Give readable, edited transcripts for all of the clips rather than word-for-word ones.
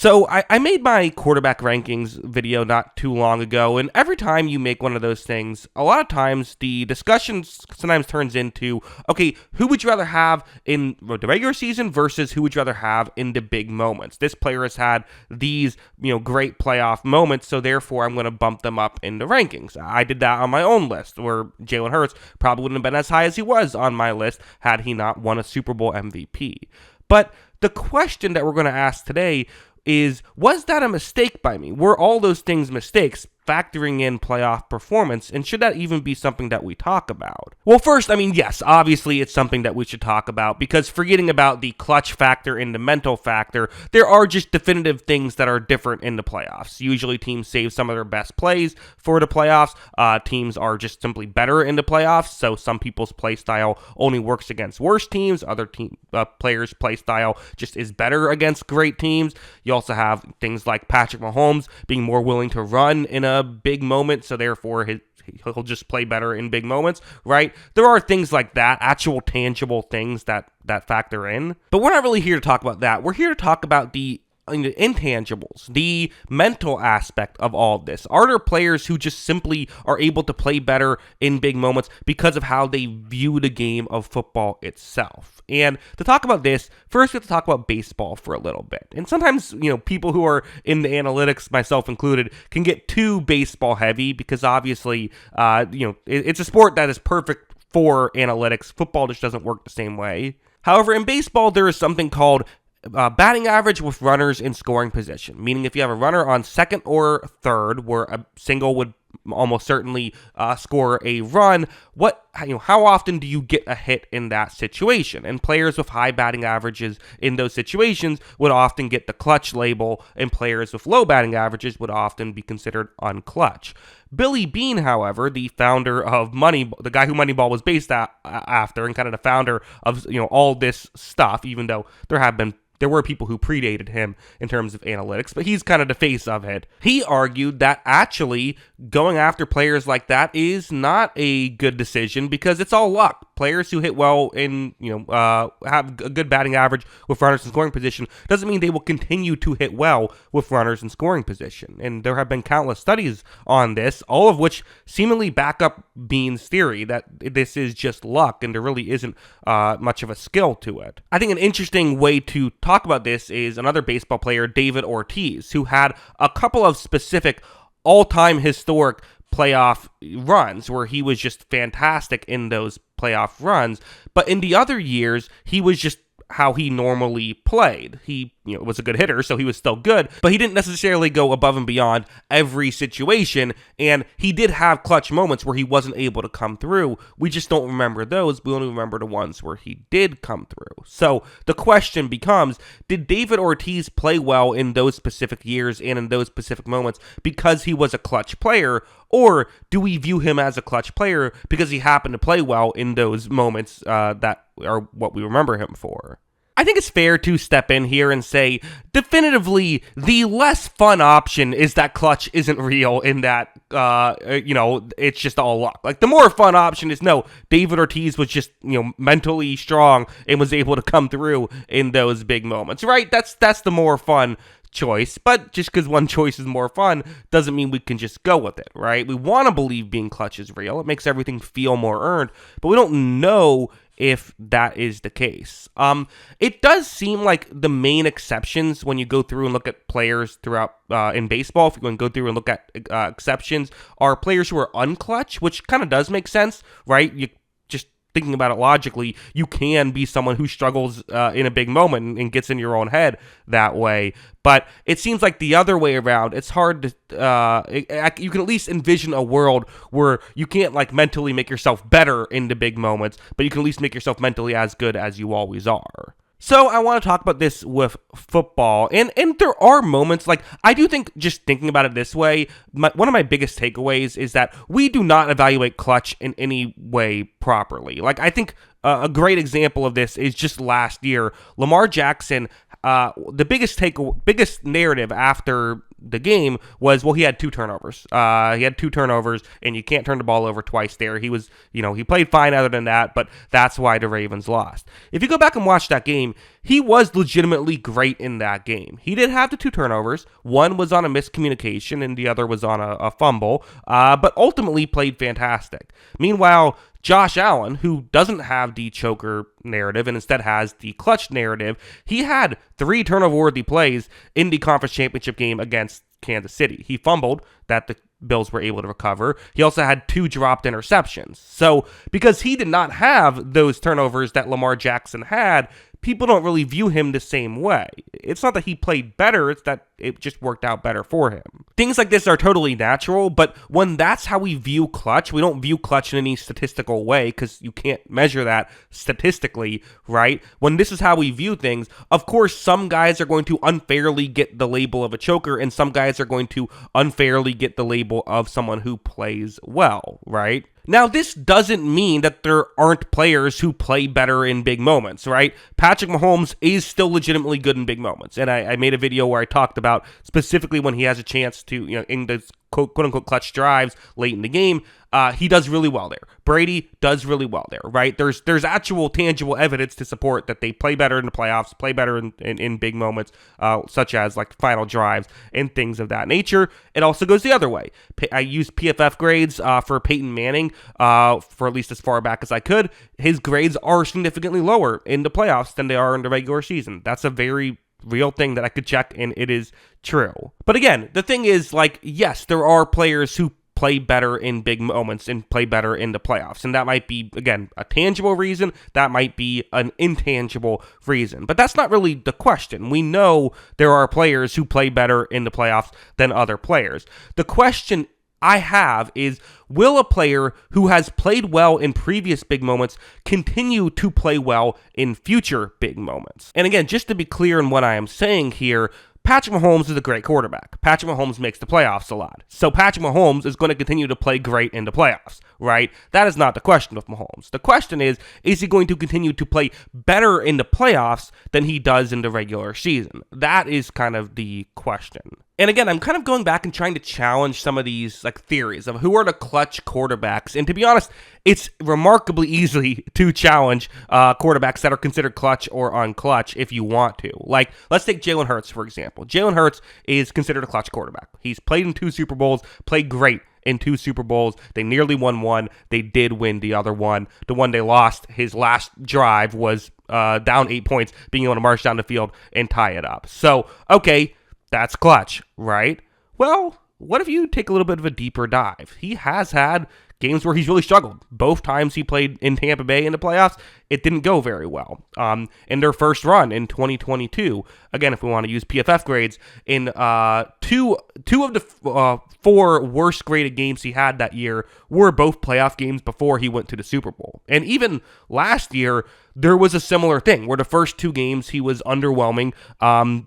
So I made my quarterback rankings video not too long ago, and every time you make one of those things, a lot of times the discussion sometimes turns into, okay, who would you rather have in the regular season versus who would you rather have in the big moments? This player has had these, great playoff moments, so therefore I'm going to bump them up in the rankings. I did that on my own list, where Jalen Hurts probably wouldn't have been as high as he was on my list had he not won a Super Bowl MVP. But the question that we're going to ask today is, was that a mistake by me? Were all those things mistakes, factoring in playoff performance, and should that even be something that we talk about? Well, first, yes, obviously it's something that we should talk about, because forgetting about the clutch factor and the mental factor, there are just definitive things that are different in the playoffs. Usually teams save some of their best plays for the playoffs. Teams are just simply better in the playoffs, so some people's play style only works against worse teams. Other players' play style just is better against great teams. You also have things like Patrick Mahomes being more willing to run in a big moment, so therefore he'll just play better in big moments, right? There are things like that, actual tangible things that factor in. But we're not really here to talk about that. We're here to talk about the intangibles, the mental aspect of all of this. Are there players who just simply are able to play better in big moments because of how they view the game of football itself? And to talk about this, first we have to talk about baseball for a little bit. And sometimes, people who are in the analytics, myself included, can get too baseball heavy because obviously, it's a sport that is perfect for analytics. Football just doesn't work the same way. However, in baseball, there is something called batting average with runners in scoring position, meaning if you have a runner on second or third, where a single would almost certainly score a run, how often do you get a hit in that situation? And players with high batting averages in those situations would often get the clutch label, and players with low batting averages would often be considered unclutch. Billy Beane, however, the founder of Moneyball, the guy who Moneyball was based after, and kind of the founder of all this stuff, even though there were people who predated him in terms of analytics, but he's kind of the face of it. He argued that actually going after players like that is not a good decision because it's all luck. Players who hit well in, have a good batting average with runners in scoring position doesn't mean they will continue to hit well with runners in scoring position. And there have been countless studies on this, all of which seemingly back up Beane's theory that this is just luck and there really isn't much of a skill to it. I think an interesting way to talk about this is another baseball player, David Ortiz, who had a couple of specific all-time historic playoff runs where he was just fantastic in those playoff runs, but in the other years he was just how he normally played. He was a good hitter, so he was still good, but he didn't necessarily go above and beyond every situation, and he did have clutch moments where he wasn't able to come through. We just don't remember those. We only remember the ones where he did come through. So the question becomes, did David Ortiz play well in those specific years and in those specific moments because he was a clutch player, or do we view him as a clutch player because he happened to play well in those moments that are what we remember him for? I think it's fair to step in here and say, definitively, the less fun option is that clutch isn't real in that, it's just all luck. Like, the more fun option is, no, David Ortiz was just, mentally strong and was able to come through in those big moments, right? That's the more fun choice, but just because one choice is more fun doesn't mean we can just go with it, right? We want to believe being clutch is real. It makes everything feel more earned, but we don't know if that is the case. It does seem like the main exceptions when you go through and look at players throughout in baseball, if you go through and look at exceptions, are players who are unclutch, which kind of does make sense, right? You just thinking about it logically, you can be someone who struggles in a big moment and gets in your own head that way. But it seems like the other way around, it's hard to, you can at least envision a world where you can't mentally make yourself better in the big moments, but you can at least make yourself mentally as good as you always are. So I want to talk about this with football, and there are moments, I do think, just thinking about it this way, one of my biggest takeaways is that we do not evaluate clutch in any way properly. I think a great example of this is just last year, Lamar Jackson. The biggest narrative after the game was, well, he had 2 turnovers. And you can't turn the ball over twice there. He was, he played fine other than that, but that's why the Ravens lost. If you go back and watch that game, he was legitimately great in that game. He did have the 2 turnovers. One was on a miscommunication and the other was on a fumble, but ultimately played fantastic. Meanwhile, Josh Allen, who doesn't have the choker narrative and instead has the clutch narrative, he had 3 turnover-worthy plays in the conference championship game against Kansas City. He fumbled that the Bills were able to recover. He also had 2 dropped interceptions. So because he did not have those turnovers that Lamar Jackson had, people don't really view him the same way. It's not that he played better, it's that it just worked out better for him. Things like this are totally natural, but when that's how we view clutch, we don't view clutch in any statistical way because you can't measure that statistically, right? When this is how we view things, of course, some guys are going to unfairly get the label of a choker and some guys are going to unfairly get the label of someone who plays well, right? Now, this doesn't mean that there aren't players who play better in big moments, right? Patrick Mahomes is still legitimately good in big moments. And I made a video where I talked about specifically when he has a chance to, in the quote-unquote clutch drives late in the game, he does really well there. Brady does really well there, right? There's actual tangible evidence to support that they play better in the playoffs, play better in big moments, such as like final drives and things of that nature. It also goes the other way. I used PFF grades for Peyton Manning for at least as far back as I could. His grades are significantly lower in the playoffs than they are in the regular season. That's a very real thing that I could check, and it is true. But again, the thing is, like, yes, there are players who play better in big moments and play better in the playoffs. And that might be, again, a tangible reason. That might be an intangible reason. But that's not really the question. We know there are players who play better in the playoffs than other players. The question I have is, will a player who has played well in previous big moments continue to play well in future big moments? And again, just to be clear in what I am saying here, Patrick Mahomes is a great quarterback. Patrick Mahomes makes the playoffs a lot. So Patrick Mahomes is going to continue to play great in the playoffs, right? That is not the question with Mahomes. The question is he going to continue to play better in the playoffs than he does in the regular season? That is kind of the question. And again, I'm kind of going back and trying to challenge some of these like theories of who are the clutch quarterbacks. And to be honest, it's remarkably easy to challenge quarterbacks that are considered clutch or unclutch if you want to. Like, let's take Jalen Hurts, for example. Jalen Hurts is considered a clutch quarterback. He's played in 2 Super Bowls, played great in 2 Super Bowls. They nearly won one. They did win the other one. The one they lost, his last drive was down 8 points, being able to march down the field and tie it up. So, okay, that's clutch, right? Well, what if you take a little bit of a deeper dive? He has had games where he's really struggled. Both times he played in Tampa Bay in the playoffs, it didn't go very well. In their first run in 2022, again, if we want to use PFF grades, in two of the 4 worst graded games he had that year were both playoff games before he went to the Super Bowl. And even last year, there was a similar thing where the first 2 games he was underwhelming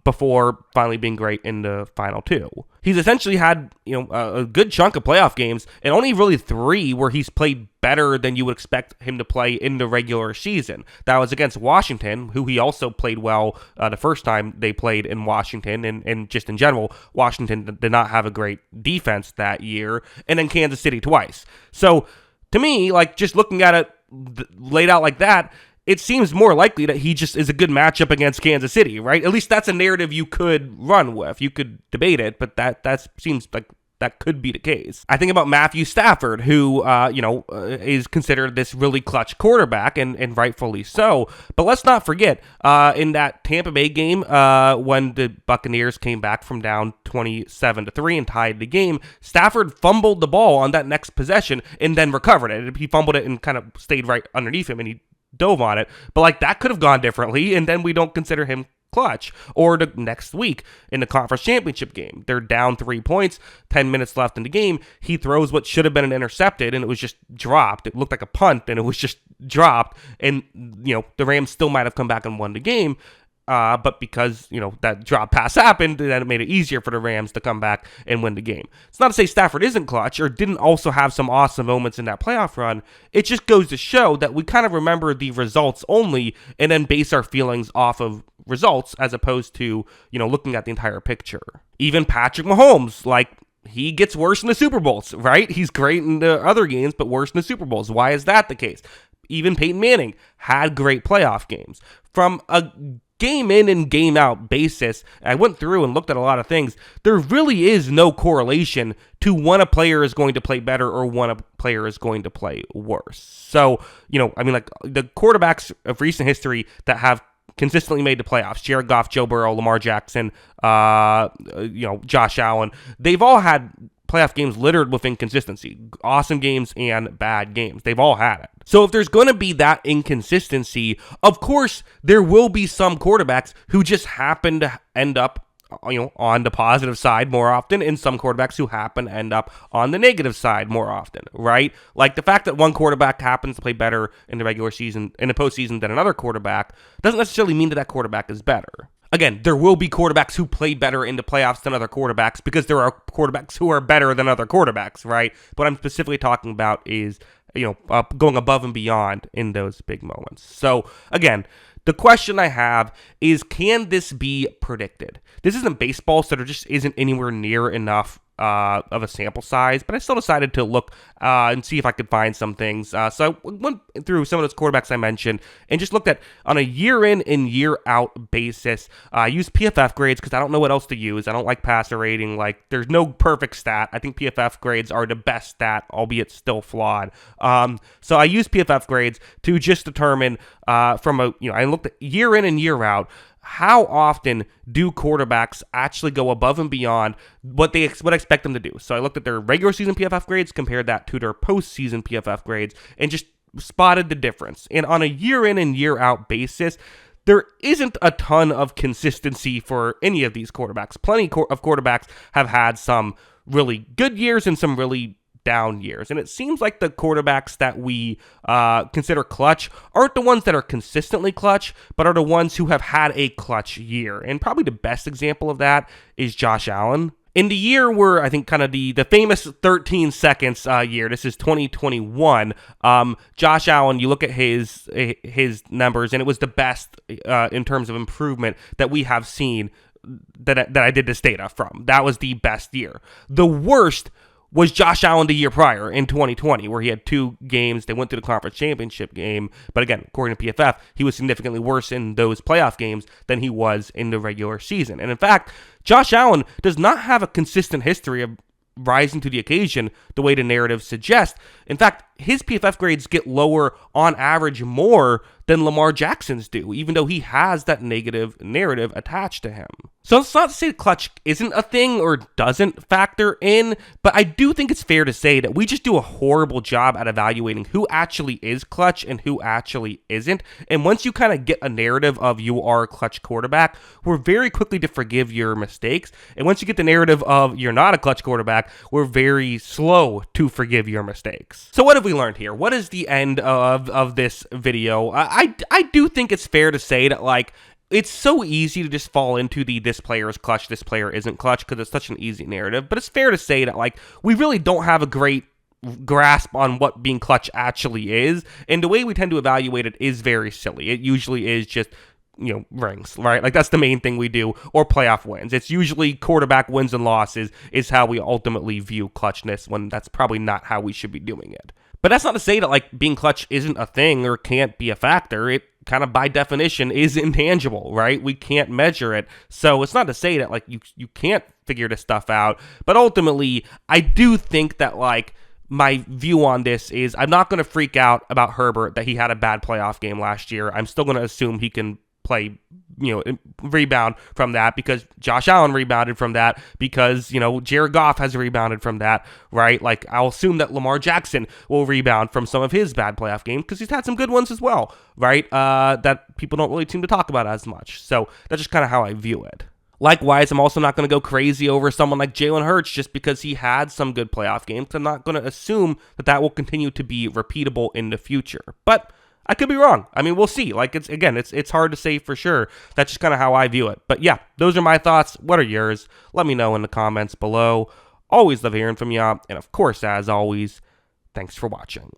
before finally being great in the final 2. He's essentially had a good chunk of playoff games and only really 3 where he's played better than you would expect him to play in the regular season. That was against Washington, who he also played well the first time they played in Washington, and just in general, Washington did not have a great defense that year, and then Kansas City twice. So to me, like, just looking at it laid out like that, it seems more likely that he just is a good matchup against Kansas City, right? At least that's a narrative you could run with. You could debate it, but that seems like that could be the case. I think about Matthew Stafford, who, is considered this really clutch quarterback, and rightfully so. But let's not forget, in that Tampa Bay game, when the Buccaneers came back from down 27-3 and tied the game, Stafford fumbled the ball on that next possession and then recovered it. He fumbled it and kind of stayed right underneath him, and he dove on it. But like, that could have gone differently, and then we don't consider him clutch. Or the next week in the conference championship game, they're down 3 points, 10 minutes left in the game. He throws what should have been an intercepted, and it was just dropped. It looked like a punt, and it was just dropped. And the Rams still might have come back and won the game. But because, that drop pass happened, then it made it easier for the Rams to come back and win the game. It's not to say Stafford isn't clutch or didn't also have some awesome moments in that playoff run. It just goes to show that we kind of remember the results only and then base our feelings off of results as opposed to, looking at the entire picture. Even Patrick Mahomes, he gets worse in the Super Bowls, right? He's great in the other games, but worse in the Super Bowls. Why is that the case? Even Peyton Manning had great playoff games. From a game in and game out basis, I went through and looked at a lot of things. There really is no correlation to when a player is going to play better or when a player is going to play worse. So, like the quarterbacks of recent history that have consistently made the playoffs, Jared Goff, Joe Burrow, Lamar Jackson, Josh Allen, they've all had playoff games littered with inconsistency, awesome games and bad games. They've all had it. So if there's going to be that inconsistency, of course, there will be some quarterbacks who just happen to end up on the positive side more often, and some quarterbacks who happen to end up on the negative side more often, right? Like the fact that one quarterback happens to play better in the regular season, in the postseason than another quarterback, doesn't necessarily mean that quarterback is better. Again, there will be quarterbacks who play better in the playoffs than other quarterbacks because there are quarterbacks who are better than other quarterbacks, right? What I'm specifically talking about is, going above and beyond in those big moments. So, again, the question I have is, can this be predicted? This isn't baseball, so there just isn't anywhere near enough of a sample size, but I still decided to look and see if I could find some things. So I went through some of those quarterbacks I mentioned and just looked at on a year in and year out basis. I used PFF grades because I don't know what else to use. I don't like passer rating. Like, there's no perfect stat. I think PFF grades are the best stat, albeit still flawed. So I used PFF grades to just determine I looked at year in and year out, how often do quarterbacks actually go above and beyond what I expect them to do? So I looked at their regular season PFF grades, compared that to their postseason PFF grades, and just spotted the difference. And on a year in and year out basis, there isn't a ton of consistency for any of these quarterbacks. Plenty of quarterbacks have had some really good years and some really down years. And it seems like the quarterbacks that we consider clutch aren't the ones that are consistently clutch, but are the ones who have had a clutch year. And probably the best example of that is Josh Allen. In the year where I think kind of the famous 13 seconds year, this is 2021, Josh Allen, you look at his numbers, and it was the best in terms of improvement that we have seen that I did this data from. That was the best year. The worst was Josh Allen the year prior in 2020, where he had 2 games. They went to the conference championship game. But again, according to PFF, he was significantly worse in those playoff games than he was in the regular season. And in fact, Josh Allen does not have a consistent history of rising to the occasion the way the narrative suggests. In fact, his PFF grades get lower on average more than Lamar Jackson's do, even though he has that negative narrative attached to him. So it's not to say that clutch isn't a thing or doesn't factor in, but I do think it's fair to say that we just do a horrible job at evaluating who actually is clutch and who actually isn't. And once you kind of get a narrative of you are a clutch quarterback, we're very quickly to forgive your mistakes. And once you get the narrative of you're not a clutch quarterback, we're very slow to forgive your mistakes. So what have we learned here? What is the end of this video? I do think it's fair to say that, like, it's so easy to just fall into this player is clutch, this player isn't clutch, because it's such an easy narrative. But it's fair to say that, like, we really don't have a great grasp on what being clutch actually is. And the way we tend to evaluate it is very silly. It usually is just, rings, right? Like, that's the main thing we do, or playoff wins. It's usually quarterback wins and losses is how we ultimately view clutchness, when that's probably not how we should be doing it. But that's not to say that, like, being clutch isn't a thing or can't be a factor. It kind of by definition is intangible, right? We can't measure it. So it's not to say that, like, you can't figure this stuff out. But ultimately, I do think that, like, my view on this is I'm not going to freak out about Herbert that he had a bad playoff game last year. I'm still going to assume he can play, rebound from that, because Josh Allen rebounded from that, because, Jared Goff has rebounded from that, right? Like, I'll assume that Lamar Jackson will rebound from some of his bad playoff games, because he's had some good ones as well, right? That people don't really seem to talk about as much. So that's just kind of how I view it. Likewise, I'm also not going to go crazy over someone like Jalen Hurts just because he had some good playoff games. I'm not going to assume that will continue to be repeatable in the future. But I could be wrong. I mean, we'll see. Like, it's hard to say for sure. That's just kind of how I view it. But yeah, those are my thoughts. What are yours? Let me know in the comments below. Always love hearing from you. And of course, as always, thanks for watching.